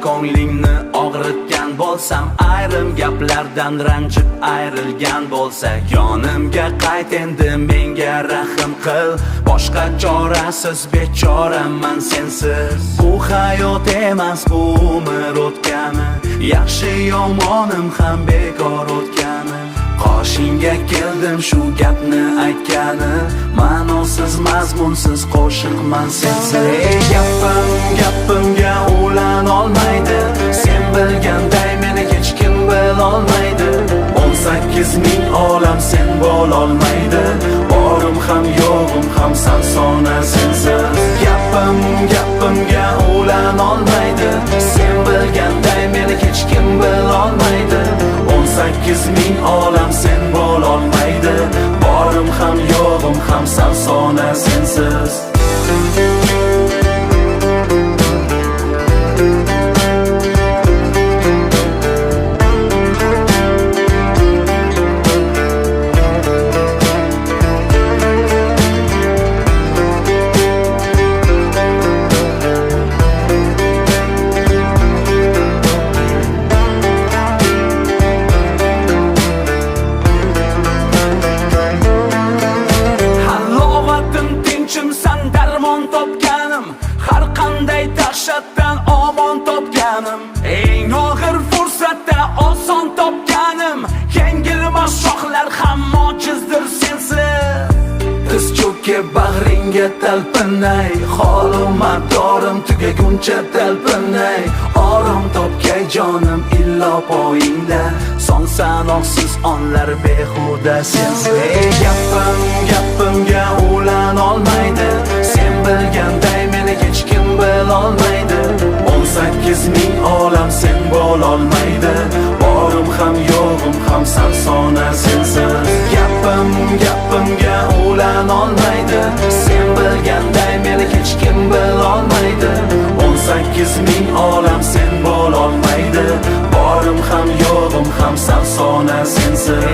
Ko'nglingni og'ritgan bo'lsam, ayrim gaplardan ranjib ayrilgan bo'lsak, yonimga qayt endi, menga rahim qil. Boshqa chorasiz bechoraman sensiz. Bu hayot emas, bu umr o'tgani, yaxshi yomonim ham bekor o'tgani. Qoshingga keldim shu gapni aytgani, ma'nosiz mazmunsiz qo'shiqman sensiz. Gapimga ulan olmaydi, sen bilganday meni hech kim bilolmaydi. 18 ming olam sen bo'lolmaydi, borim ham yo'g'im ham sarsona sensiz. Gapimga ulan olmaydi, sen bilganday meni hech kim bilolmaydi. 18 ming olam sen bo'lolmaydi, borim ham yo'g'im ham sarsona sensiz. Har qanday dahshatdan omon topganim, eng og'ir fursatda oson topganim. Yengilmas shohlar ham mojizdir sensiz. Tiz cho'kib bag'ringga talpinay, holim madorim tugaguncha talpinay. Orom topgay jonim illo poyingda, son sanoqsiz onlar behuda sensiz. Gapimga ulan olmaydi, sen bilganday meni hech kim bilolmaydi. 18 ming olam sen bo'lolmaydi, borim ham yo'g'im ham sarsona sensiz. Gapimga ulan olmaydi, sen bilganday meni hech kim bilolmaydi. 18 ming olam sen bo'lolmaydi, borim ham yo'g'im ham sarsona sensiz.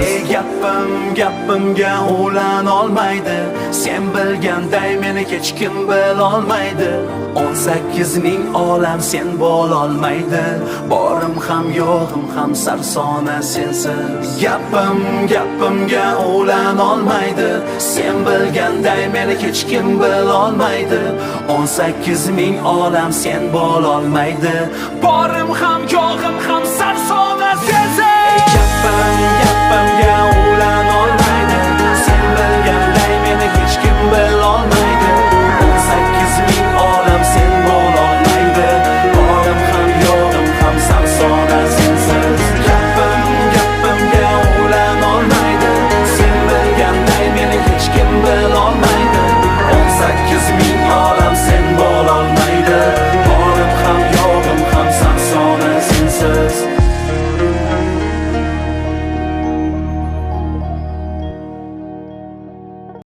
Gapimga ulan olmaydi, sen bilganday meni hech kim bilolmaydi. 18 ming olam sen bo'lolmaydi, borim ham yo'g'im ham sarsona sensiz. Gapimga ulan olmaydi, sen bilganday meni hech kim bilolmaydi. 18 ming olam sen bo'lolmaydi, borim ham yo'g'im ham sarsona sensiz. Gapimga